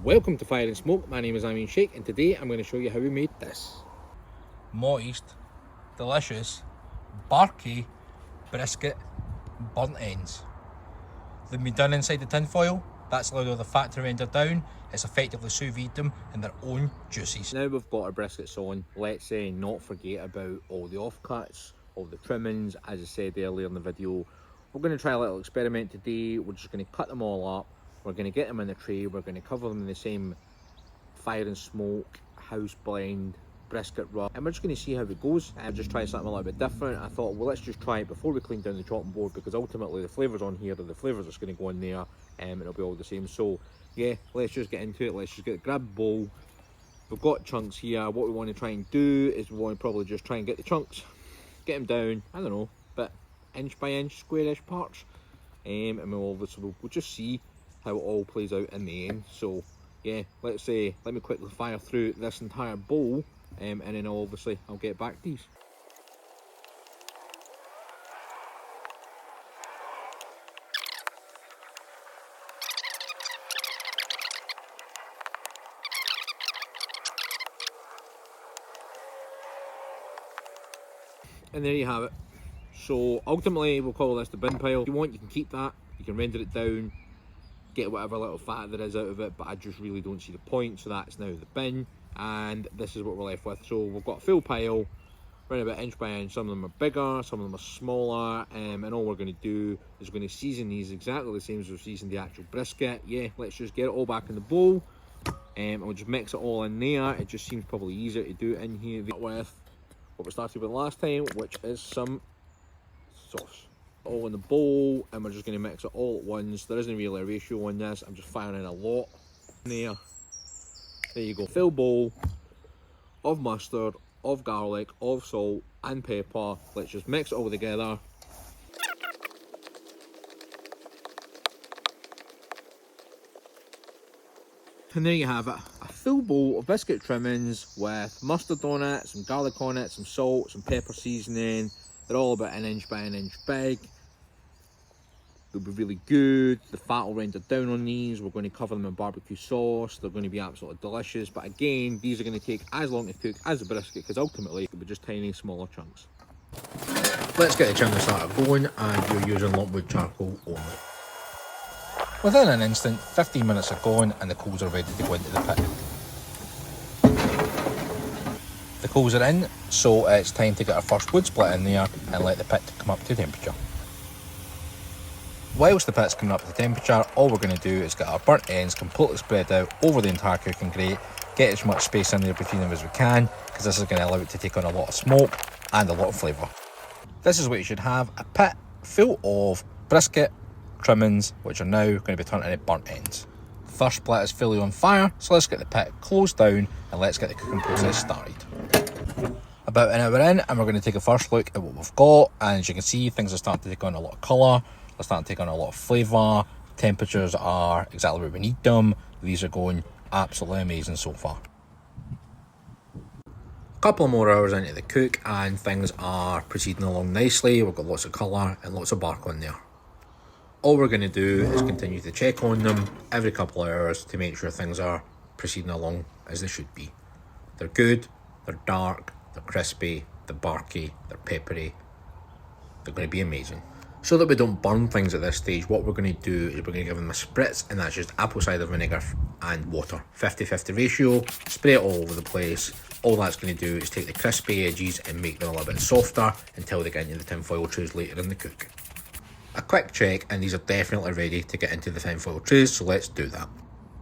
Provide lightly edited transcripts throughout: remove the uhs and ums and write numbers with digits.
Welcome to Fire and Smoke. My name is Sheikh and today I'm going to show you how we made this. Moist, delicious, barky brisket burnt ends. They've been done inside the tin foil. That's allowed all the fat to render down. It's effectively sous vide them in their own juices. Now we've got our briskets on, let's not forget about all the offcuts, all the trimmings. As I said earlier in the video, we're going to try a little experiment today. We're just going to cut them all up. We're going to get them in a tray. We're going to cover them in the same Fire and Smoke house blend brisket rub, and we're just going to see how it goes and just try something a little bit different. I thought, well, let's just try it before we clean down the chopping board, because ultimately the flavours on here are the flavours that's going to go in there, and it'll be all the same. So yeah, let's just get into it. Let's just grab a bowl. We've got chunks here. What we want to try and do is we want to probably just try and get the chunks, get them down, I don't know, but inch by inch, squarish parts, and we'll just see how it all plays out in the end. So yeah, let me quickly fire through this entire bowl, and then obviously I'll get back to these. And there you have it. So ultimately we'll call this the bin pile. If you want, you can keep that, you can render it down, get whatever little fat there is out of it, but I just really don't see the point. So that's now the bin, and this is what we're left with. So we've got a full pile, around about inch by inch. Some of them are bigger, some of them are smaller, and all we're going to do is we're going to season these exactly the same as we've seasoned the actual brisket. Yeah, let's just get it all back in the bowl, and we'll just mix it all in there. It just seems probably easier to do it in here with what we started with last time, which is some sauce. All in the bowl, and we're just going to mix it all at once. There isn't really a ratio on this. I'm just firing in a lot there. There you go, full bowl of mustard, of garlic, of salt and pepper. Let's just mix it all together. And there you have it, a full bowl of biscuit trimmings with mustard on it, some garlic on it, some salt, some pepper seasoning. They're all about an inch by an inch big. They'll be really good. The fat will render down on these. We're going to cover them in barbecue sauce. They're going to be absolutely delicious. But again, these are going to take as long to cook as the brisket, because ultimately it'll be just tiny, smaller chunks. Let's get the chimney starter going, and you're using lumpwood charcoal only. Within an instant, 15 minutes are gone and the coals are ready to go into the pit. The coals are in, so it's time to get our first wood split in there and let the pit come up to temperature. Whilst the pit's coming up to temperature, all we're going to do is get our burnt ends completely spread out over the entire cooking grate, get as much space in there between them as we can, because this is going to allow it to take on a lot of smoke and a lot of flavour. This is what you should have, a pit full of brisket trimmings, which are now going to be turned into burnt ends. The first split is fully on fire, so let's get the pit closed down and let's get the cooking process started. About an hour in, and we're going to take a first look at what we've got, and as you can see, things are starting to take on a lot of colour, they're starting to take on a lot of flavour, temperatures are exactly where we need them. These are going absolutely amazing so far. A couple more hours into the cook and things are proceeding along nicely. We've got lots of colour and lots of bark on there. All we're going to do is continue to check on them every couple of hours to make sure things are proceeding along as they should be. They're good, they're dark, they're crispy, they're barky, they're peppery. They're going to be amazing. So that we don't burn things at this stage, what we're going to do is we're going to give them a spritz, and that's just apple cider vinegar and water. 50-50 ratio, spray it all over the place. All that's going to do is take the crispy edges and make them a little bit softer until they get into the tin foil trays later in the cook. A quick check, and these are definitely ready to get into the tin foil trays, so let's do that.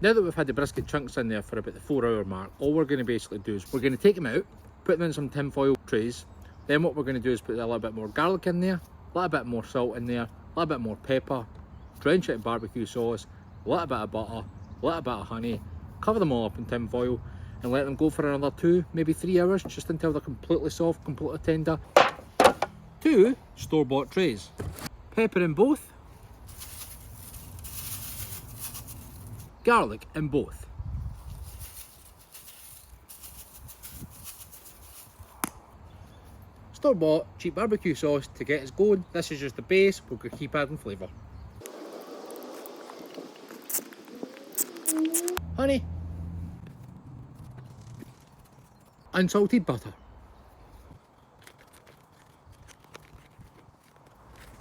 Now that we've had the brisket chunks in there for about the 4-hour mark, all we're going to basically do is we're going to take them out, put them in some tin foil trays. Then what we're going to do is put a little bit more garlic in there, a little bit more salt in there, a little bit more pepper, drench it in barbecue sauce, a little bit of butter, a little bit of honey, cover them all up in tin foil and let them go for another 2, maybe 3 hours, just until they're completely soft, completely tender. 2 store-bought trays. Pepper in both, garlic in both. Store-bought cheap barbecue sauce to get us going. This is just the base, we'll keep adding flavour. honey, unsalted butter.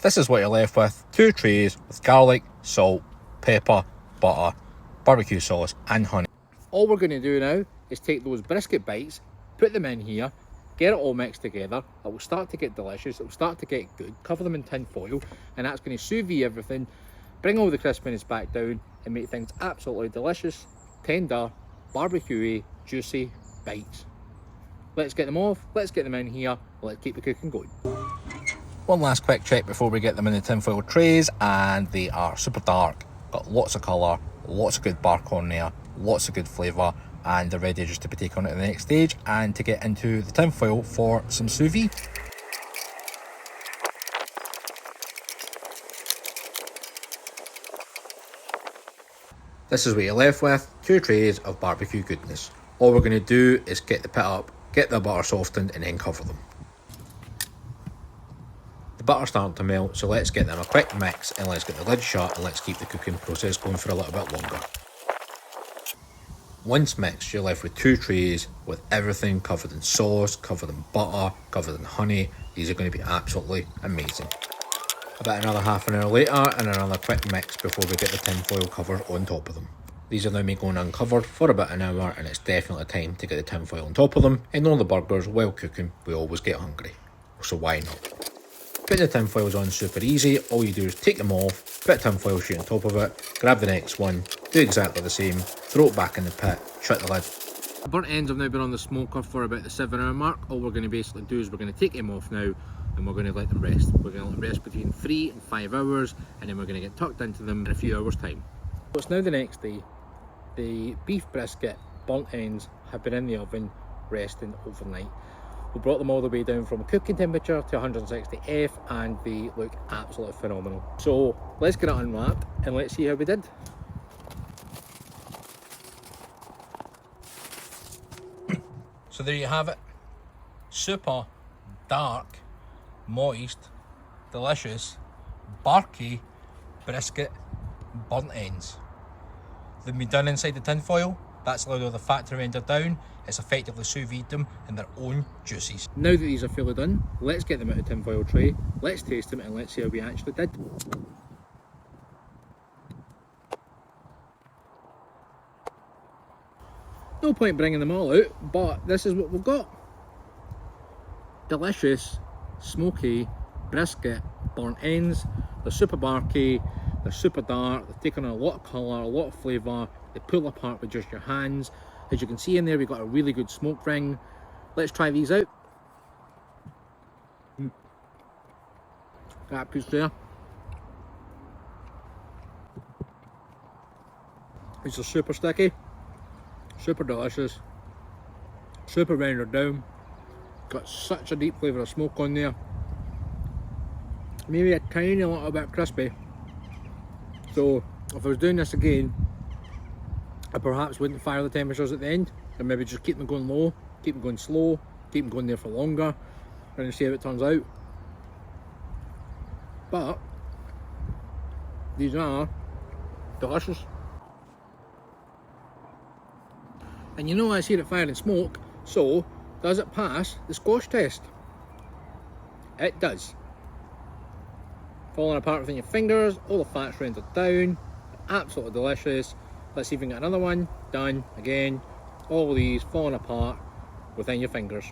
This is what you're left with, 2 trays with garlic, salt, pepper, butter, barbecue sauce and honey. All we're going to do now is take those brisket bites, put them in here, get it all mixed together. It will start to get delicious, it will start to get good, cover them in tin foil, and that's going to sous vide everything, bring all the crispiness back down and make things absolutely delicious, tender, barbecuey, juicy bites. Let's get them off, let's get them in here, let's keep the cooking going. One last quick check before we get them in the tinfoil trays, and they are super dark, got lots of colour, lots of good bark on there, lots of good flavour, and they're ready just to be taken on to the next stage and to get into the tinfoil for some sous vide. This is what you're left with, 2 trays of barbecue goodness. All we're going to do is get the pit up, get the butter softened and then cover them. The butter's starting to melt, so let's get them a quick mix and let's get the lid shut and let's keep the cooking process going for a little bit longer. Once mixed, you're left with 2 trays with everything covered in sauce, covered in butter, covered in honey. These are going to be absolutely amazing. About another half an hour later and another quick mix before we get the tinfoil cover on top of them. These are now going uncovered for about an hour and it's definitely time to get the tinfoil on top of them. And on the burgers, while cooking, we always get hungry. So why not? Putting the tinfoils on super easy. All you do is take them off, put a tinfoil sheet on top of it, grab the next one, do exactly the same, throw it back in the pit, shut the lid. The burnt ends have now been on the smoker for about the 7-hour mark. All we're going to basically do is we're going to take them off now and we're going to let them rest. We're going to let them rest between 3 and 5 hours and then we're going to get tucked into them in a few hours time. So it's now the next day. The beef brisket burnt ends have been in the oven resting overnight. We brought them all the way down from cooking temperature to 160F and they look absolutely phenomenal. So let's get it unwrapped and let's see how we did. So there you have it. Super dark, moist, delicious, barky brisket burnt ends. They've been done inside the tinfoil. That's allowed all the fat to render down. It's effectively sous vide them in their own juices. Now that these are fully done, let's get them out of the tinfoil tray, let's taste them and let's see how we actually did. No point bringing them all out, but this is what we've got. Delicious, smoky brisket burnt ends. They're super barky, they're super dark, they've taken on a lot of colour, a lot of flavour, they pull apart with just your hands. As you can see in there, we've got a really good smoke ring. Let's try these out. That piece there. These are super sticky, super delicious, super rendered down. Got such a deep flavour of smoke on there. Maybe a tiny little bit crispy. So if I was doing this again, I perhaps wouldn't fire the temperatures at the end and maybe just keep them going low, keep them going slow, keep them going there for longer and see how it turns out. But these are delicious. And you know I see it fire and smoke, so does it pass the squash test? It does. Falling apart within your fingers, all the fat's rendered down, absolutely delicious. Let's see if we can get another one, done, again, all these falling apart within your fingers.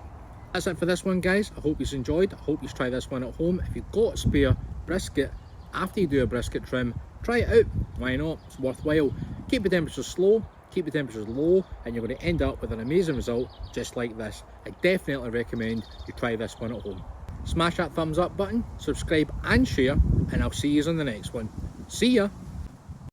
That's it for this one guys, I hope you enjoyed, I hope you try this one at home. If you've got spare brisket, after you do a brisket trim, try it out, why not, it's worthwhile. Keep the temperatures slow, keep the temperatures low, and you're going to end up with an amazing result just like this. I definitely recommend you try this one at home. Smash that thumbs up button, subscribe and share, and I'll see you on the next one. See ya!